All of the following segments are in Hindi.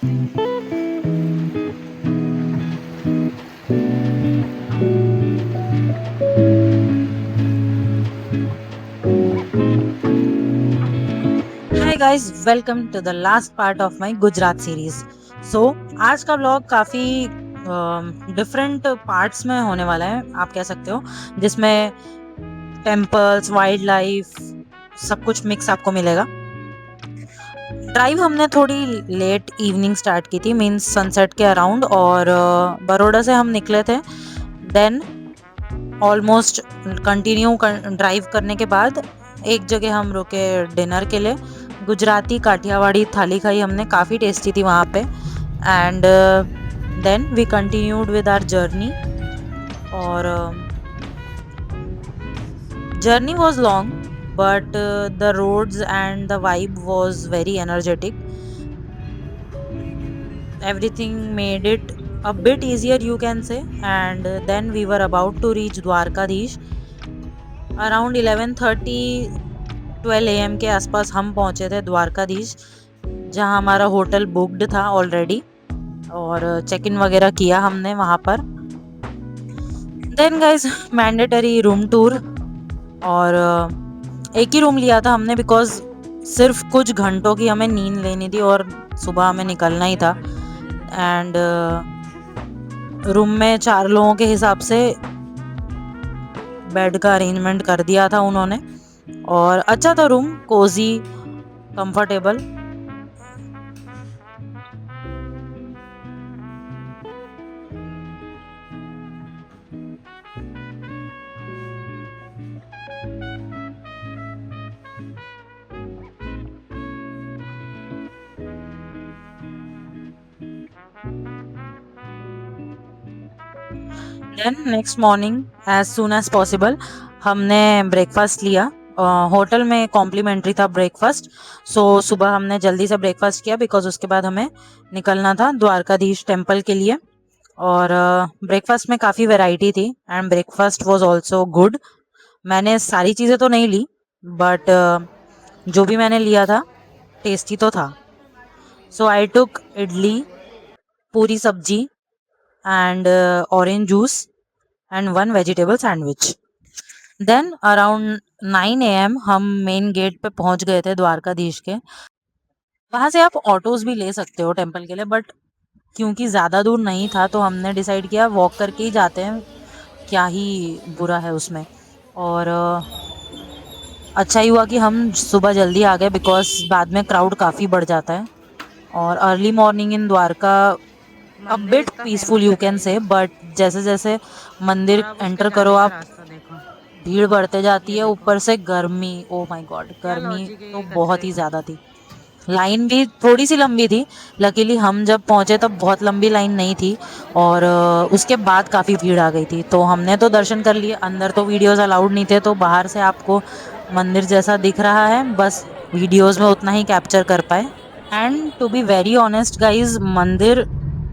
Hi guys, welcome to the last part of my Gujarat series. So आज का व्लॉग काफ़ी डिफरेंट पार्ट्स में होने वाला है, आप कह सकते हो, जिसमें टेम्पल्स, वाइल्ड लाइफ, सब कुछ मिक्स आपको मिलेगा। ड्राइव हमने थोड़ी लेट इवनिंग स्टार्ट की थी, मींस सनसेट के अराउंड, और बड़ौदा से हम निकले थे। देन ऑलमोस्ट कंटिन्यू ड्राइव करने के बाद एक जगह हम रुके डिनर के लिए। गुजराती काठियावाड़ी थाली खाई हमने, काफ़ी टेस्टी थी वहाँ पे। And then we continued with our journey. और journey was long, but the roads and the vibe was very energetic. Everything made it a bit easier, you can say. And then we were about to reach Dwarkadhish around 11:30 12 AM के आसपास हम पहुंचे थे द्वारकाधीश, जहां हमारा होटल बुक्ड था ऑलरेडी, और चेक इन वगैरह किया हमने वहां पर। Then guys, mandatory room tour, और एक ही रूम लिया था हमने बिकॉज सिर्फ कुछ घंटों की हमें नींद लेनी थी और सुबह हमें निकलना ही था। एंड रूम में 4 लोगों के हिसाब से बेड का अरेंजमेंट कर दिया था उन्होंने, और अच्छा था room, cozy, comfortable. Then next morning as soon as possible हमने ब्रेकफास्ट लिया। होटल में कॉम्प्लीमेंट्री था ब्रेकफास्ट, सो सुबह हमने जल्दी से ब्रेकफास्ट किया बिकॉज उसके बाद हमें निकलना था द्वारकाधीश टेम्पल के लिए। और ब्रेकफास्ट में काफ़ी वैरायटी थी and breakfast was also good. मैंने सारी चीज़ें तो नहीं ली, बट जो भी मैंने लिया था टेस्टी तो था। सो आई टुक idli, puri sabzi, and orange juice, and 1 vegetable sandwich. Then around 9 AM हम मेन गेट पे पहुंच गए थे द्वारकाधीश के। वहां से आप ऑटोज भी ले सकते हो टेम्पल के लिए, बट क्योंकि ज़्यादा दूर नहीं था तो हमने डिसाइड किया वॉक करके ही जाते हैं, क्या ही बुरा है उसमें। और अच्छा ही हुआ कि हम सुबह जल्दी आ गए बिकॉज बाद में क्राउड काफ़ी बढ़ जाता है। और early morning in Dwarka a bit peaceful, you can say, but जैसे जैसे मंदिर एंटर करो आप, भीड़ बढ़ते जाती है, ऊपर से गर्मी, ओ माय गॉड, गर्मी तो बहुत ही ज़्यादा थी। लाइन भी थोड़ी सी लंबी थी, लकीली हम जब पहुंचे तब बहुत लंबी लाइन नहीं थी, और उसके बाद काफ़ी भीड़ आ गई थी। तो हमने तो दर्शन कर लिए, अंदर तो वीडियोस अलाउड नहीं थे, तो बाहर से आपको मंदिर जैसा दिख रहा है, बस वीडियोस में उतना ही कैप्चर कर पाए। And to be very honest guys, mandir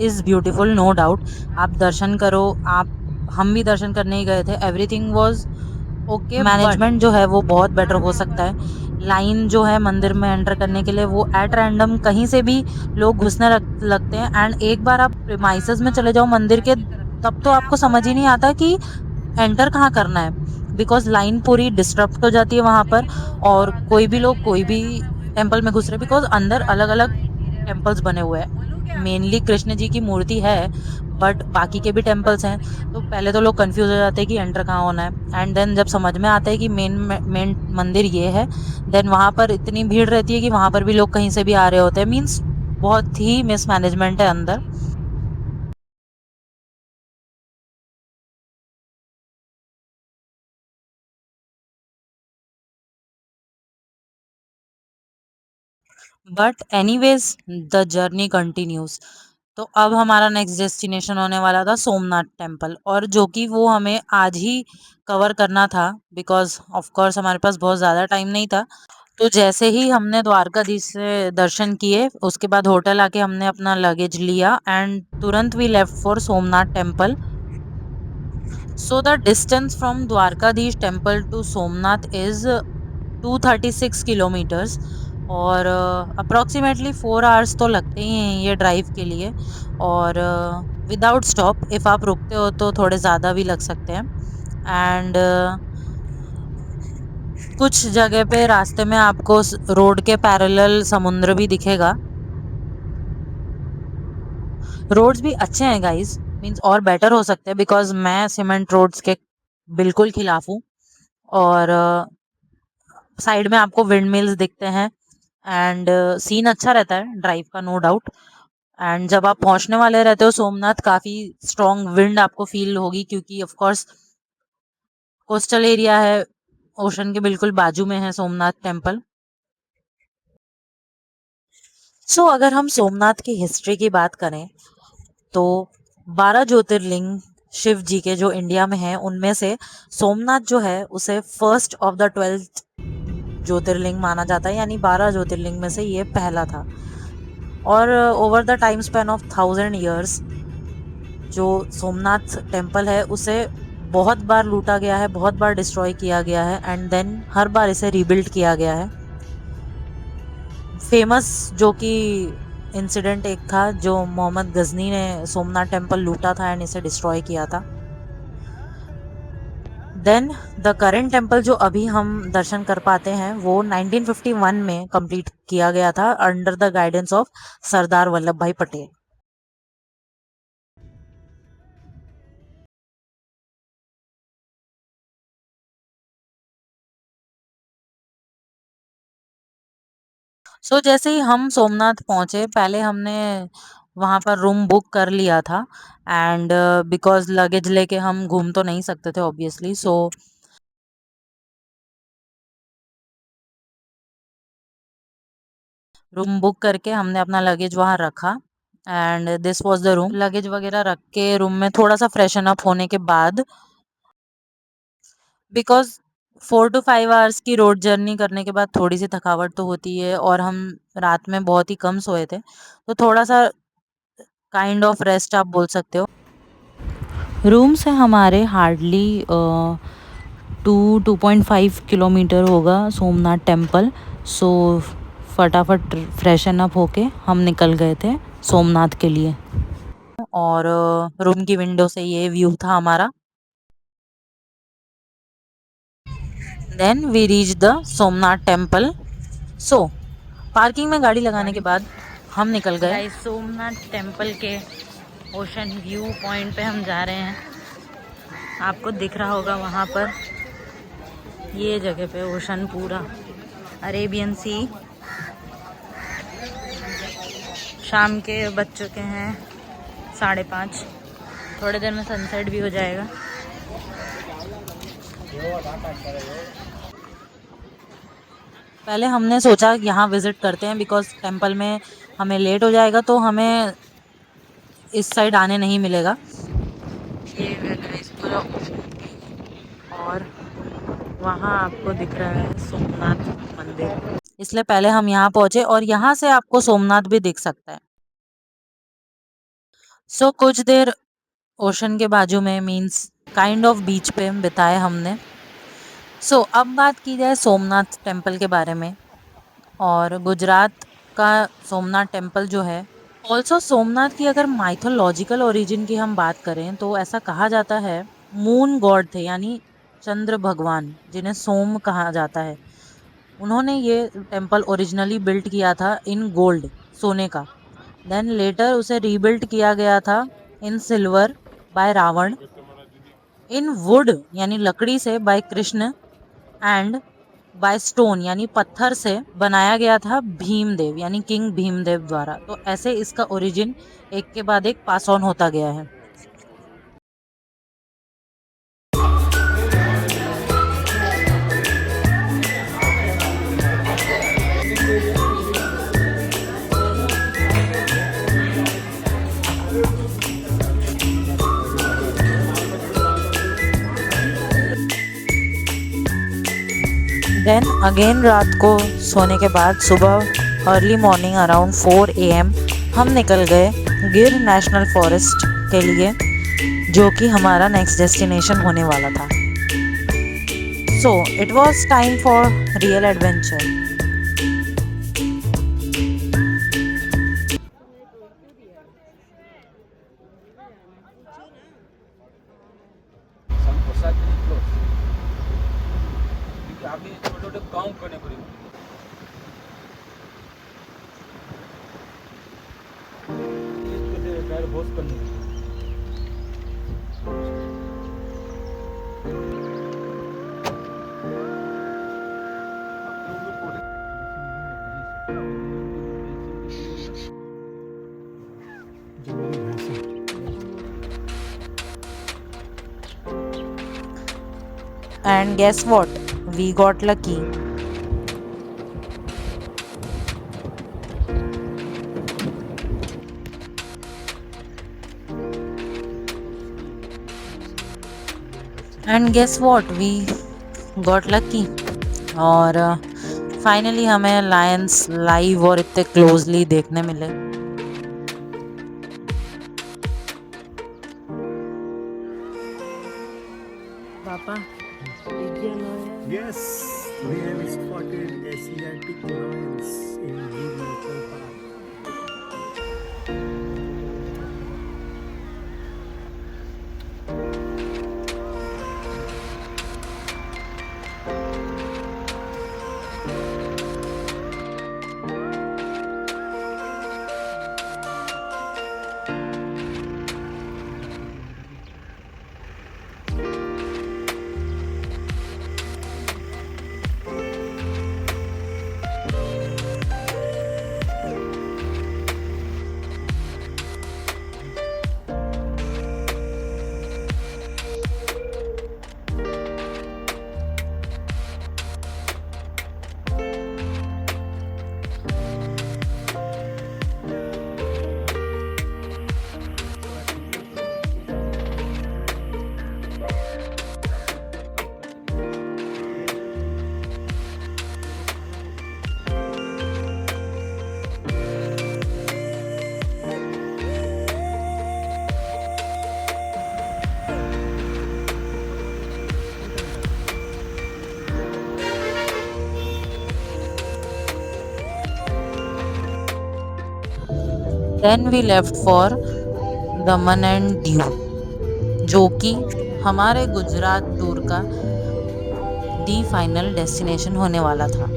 is beautiful, no doubt. आप दर्शन करो, आप, हम भी दर्शन करने ही गए थे, एवरीथिंग वाज ओके। मैनेजमेंट जो है वो बहुत बेटर हो सकता है। लाइन जो है मंदिर में एंटर करने के लिए, वो एट रैंडम कहीं से भी लोग घुसने लगते हैं। एंड एक बार आप प्रीमाइसेस में चले जाओ मंदिर के, तब तो आपको समझ ही नहीं आता कि एंटर कहाँ करना है, बिकॉज लाइन पूरी डिस्टर्ब हो जाती है वहां पर। और कोई भी लोग कोई भी टेम्पल में घुस रहे, बिकॉज अंदर अलग अलग टेम्पल्स बने हुए हैं। मेनली कृष्ण जी की मूर्ति है, बट बाकी के भी टेम्पल्स हैं। तो पहले तो लोग कंफ्यूज हो जाते हैं कि एंटर कहाँ होना है, एंड देन जब समझ में आता है कि मेन मंदिर ये है, देन वहां पर इतनी भीड़ रहती है कि वहां पर भी लोग कहीं से भी आ रहे होते हैं। मीन्स बहुत ही मिसमैनेजमेंट है अंदर। But anyways, the journey continues. तो अब हमारा नेक्स्ट डेस्टिनेशन होने वाला था सोमनाथ टेम्पल, और जो कि वो हमें आज ही कवर करना था बिकॉज ऑफ कोर्स हमारे पास बहुत ज़्यादा टाइम नहीं था। तो जैसे ही हमने द्वारकाधीश से दर्शन किए, उसके बाद होटल आके हमने अपना लगेज लिया एंड तुरंत we left for Somnath temple. So the distance from Dwarkadhish temple to Somnath is 236 kilometers. और अप्रॉक्सीमेटली 4 आवर्स तो लगते ही हैं ये ड्राइव के लिए। और विदाउट स्टॉप, इफ़ आप रुकते हो तो थोड़े ज़्यादा भी लग सकते हैं। एंड कुछ जगह पे रास्ते में आपको रोड के पैरेलल समुद्र भी दिखेगा। रोड्स भी अच्छे हैं गाइस, मींस और बेटर हो सकते हैं, बिकॉज मैं सीमेंट रोड्स के बिल्कुल खिलाफ हूँ। और साइड में आपको विंड मिल्स दिखते हैं। एंड सीन अच्छा रहता है ड्राइव का, नो डाउट। एंड जब आप पहुंचने वाले रहते हो सोमनाथ, काफी स्ट्रॉन्ग विंड आपको फील होगी, क्योंकि ऑफ कोर्स कोस्टल एरिया है, ओशन के बिल्कुल बाजू में है सोमनाथ टेम्पल। सो अगर हम सोमनाथ की हिस्ट्री की बात करें तो 12 ज्योतिर्लिंग शिव जी के जो इंडिया में है, उनमें से सोमनाथ जो है उसे फर्स्ट ऑफ द 12th ज्योतिर्लिंग माना जाता है, यानी 12 ज्योतिर्लिंग में से ये पहला था। और over the time span of 1000 years जो सोमनाथ टेम्पल है उसे बहुत बार लूटा गया है, बहुत बार डिस्ट्रॉय किया गया है, एंड देन हर बार इसे रीबिल्ड किया गया है। फेमस जो कि इंसिडेंट एक था, जो मोहम्मद गजनी ने सोमनाथ टेम्पल लूटा था एंड इसे डिस्ट्रॉय किया था। देन द करेंट टेम्पल जो अभी हम दर्शन कर पाते हैं वो 1951 में कंप्लीट किया गया था under the guidance of Sardar Vallabh भाई पटेल। सो जैसे ही हम सोमनाथ पहुंचे, पहले हमने वहां पर रूम बुक कर लिया था। एंड बिकॉज लगेज लेके हम घूम तो नहीं सकते थे ऑब्वियसली, सो रूम बुक करके हमने अपना लगेज वहां रखा। And this was the room. Luggage वगैरह रख के रूम में थोड़ा सा फ्रेशन अप होने के बाद, बिकॉज 4 to 5 आवर्स की रोड जर्नी करने के बाद थोड़ी सी थकावट तो होती है, और हम रात में बहुत ही कम सोए थे, तो थोड़ा सा काइंड ऑफ रेस्ट आप बोल सकते हो। रूम से हमारे हार्डली 2.5 किलोमीटर होगा सोमनाथ टेम्पल। सो फटाफट फ्रेशन अप होके हम निकल गए थे सोमनाथ के लिए। और रूम की विंडो से ये व्यू था हमारा। Then we reach the Somnath temple. So parking में गाड़ी लगाने के बाद हम निकल गए सोमनाथ टेम्पल के ओशन व्यू पॉइंट पे हम जा रहे हैं। आपको दिख रहा होगा वहाँ पर, ये जगह पे ओशन पूरा अरेबियन सी। शाम के बज चुके हैं 5:30, थोड़ी देर में सनसेट भी हो जाएगा। पहले हमने सोचा यहाँ विजिट करते हैं, बिकॉज टेम्पल में हमें लेट हो जाएगा तो हमें इस साइड आने नहीं मिलेगा। ये और वहाँ आपको दिख रहा है सोमनाथ मंदिर, इसलिए पहले हम यहाँ पहुंचे, और यहाँ से आपको सोमनाथ भी दिख सकता है। सो कुछ देर ओशन के बाजू में, मींस काइंड ऑफ बीच पे बिताए हमने। सो अब बात की जाए सोमनाथ टेम्पल के बारे में, और गुजरात का सोमनाथ टेम्पल जो है, ऑल्सो सोमनाथ की अगर माइथोलॉजिकल ओरिजिन की हम बात करें तो ऐसा कहा जाता है मून गॉड थे, यानी चंद्र भगवान, जिन्हें सोम कहा जाता है। उन्होंने ये टेम्पल ओरिजिनली बिल्ट किया था इन गोल्ड, सोने का। देन लेटर उसे रीबिल्ट किया गया था in silver by Ravana, in wood यानी लकड़ी से by Krishna, and by stone यानी पत्थर से बनाया गया था भीमदेव यानी किंग भीमदेव द्वारा। तो ऐसे इसका ओरिजिन एक के बाद एक पास ऑन होता गया है। देन अगेन रात को सोने के बाद सुबह अर्ली मॉर्निंग अराउंड 4 AM हम निकल गए गिर नेशनल फॉरेस्ट के लिए, जो कि हमारा नेक्स्ट डेस्टिनेशन होने वाला था। So it was time for real adventure. काम करने पड़ेगा। टायर बॉस करने And guess what? We got lucky. And guess what? We got lucky. और फाइनली हमें लायंस लाइव और इतने क्लोजली देखने मिले। पापा Yes, we have spotted Asiatic lions in Gir National Park. Then we left for Daman and Diu, जो कि हमारे गुजरात टूर का दी फाइनल डेस्टिनेशन होने वाला था।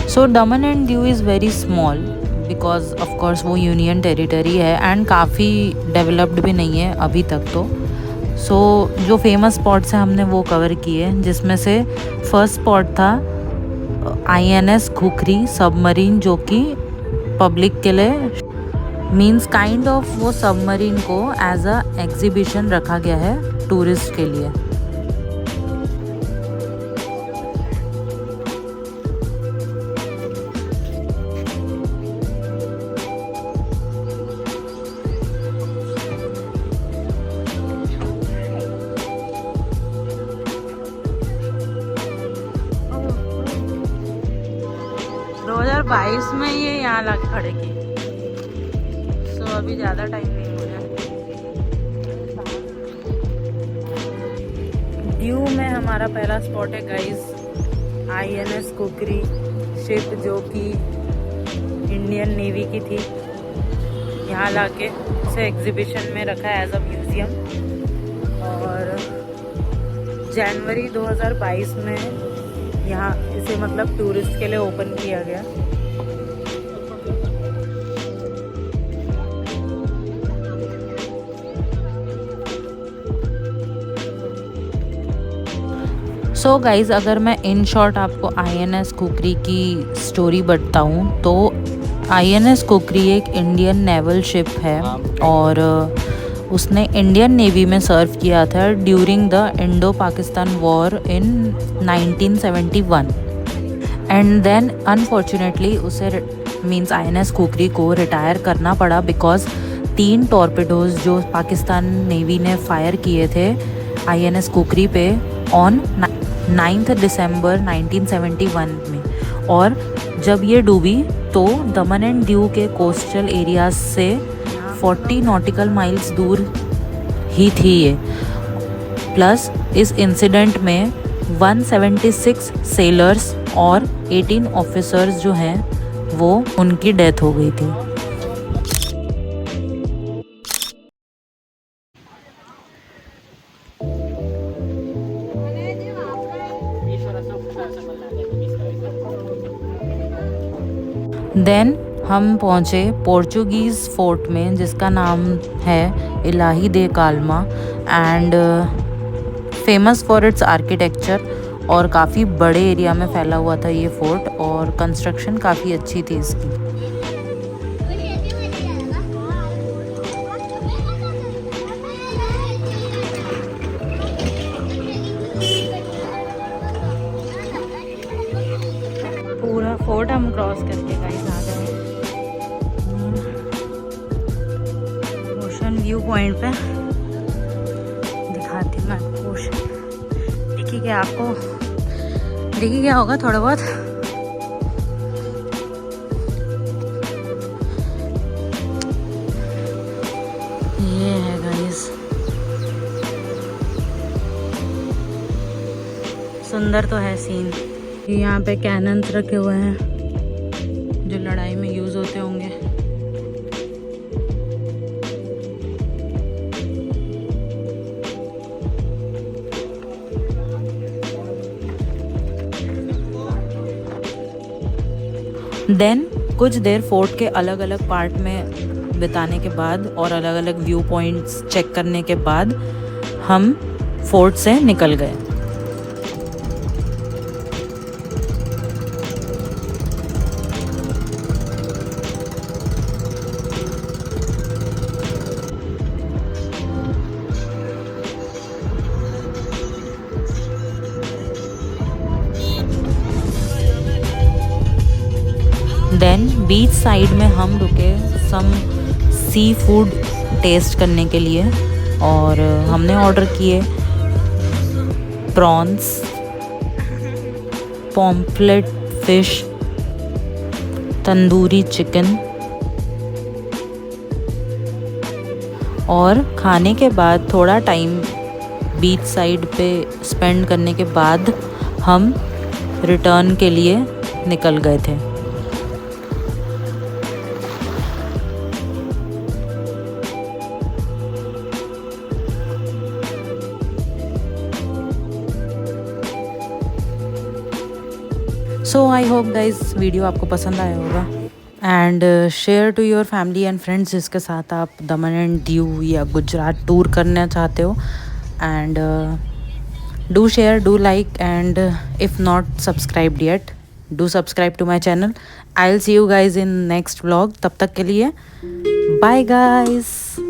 सो दमन and Diu is very small because of course वो यूनियन टेरिटरी है एंड काफ़ी डेवलप्ड भी नहीं है अभी तक तो। सो जो फेमस स्पॉट्स हैं हमने वो कवर किए, जिसमें से फर्स्ट स्पॉट था INS खुखरी सबमरीन, जो कि पब्लिक के लिए मीन्स काइंड ऑफ वो सबमरीन को एज अ एग्जीबिशन रखा गया है टूरिस्ट के लिए। बाईस में ये यहाँ ला खड़े की। सो अभी ज़्यादा टाइम नहीं हो रहा। दीव में हमारा पहला स्पॉट है गाइस INS खुखरी शिप, जो कि इंडियन नेवी की थी। यहाँ लाके इसे एग्जीबिशन में रखा है एज अ म्यूज़ियम, और जनवरी 2022 में यहाँ इसे मतलब टूरिस्ट के लिए ओपन किया गया। सो गाइज़, अगर मैं इन शॉर्ट आपको INS खुखरी की स्टोरी बताऊँ तो INS खुखरी एक इंडियन नेवल शिप है और उसने इंडियन नेवी में सर्व किया था during the Indo Pakistan war in 1971 and then unfortunately उसे मीन्स INS खुखरी को रिटायर करना पड़ा बिकॉज 3 टॉर्पेडोज जो पाकिस्तान नेवी ने फायर किए थे INS खुखरी पे ऑन 9 दिसंबर 1971 में, और जब ये डूबी तो दमन एंड दीव के कोस्टल एरियाज से 40 नॉटिकल माइल्स दूर ही थी ये। प्लस इस इंसिडेंट में 176 सेलर्स और 18 ऑफिसर्स जो हैं वो उनकी डेथ हो गई थी। देन हम पहुँचे पोर्चुगीज़ फोर्ट में जिसका नाम है इलाही दे काल्मा and famous for its architecture. और काफ़ी बड़े एरिया में फैला हुआ था ये फोर्ट और कंस्ट्रक्शन काफ़ी अच्छी थी इसकी। पूरा फोर्ट हम क्रॉस करके गाइस आ गए ओशन व्यू पॉइंट पे। दिखाती हूँ मैं आपको ओशन। देखिए क्या आपको देखिए क्या होगा थोड़ा बहुत। ये है गाइस, सुंदर तो है सीन। यहाँ पे कैनन्स रखे हुए हैं जो लड़ाई में यूज होते होंगे। देन कुछ देर फोर्ट के अलग अलग पार्ट में बिताने के बाद और अलग अलग व्यू पॉइंट्स चेक करने के बाद हम फोर्ट से निकल गए। देन बीच साइड में हम रुके सम सी फूड टेस्ट करने के लिए और हमने ऑर्डर किए प्रॉन्स, पॉम्फ्लेट फिश, तंदूरी चिकन। और खाने के बाद थोड़ा टाइम बीच साइड पे स्पेंड करने के बाद हम रिटर्न के लिए निकल गए थे। So I hope guys video आपको पसंद आया होगा and share to your family and friends जिसके साथ आप दमन एंड दीव या गुजरात टूर करना चाहते हो। And do share, do like and if not subscribed yet do subscribe to my channel. I will see you guys in next vlog. तब तक के लिए बाय गाइज।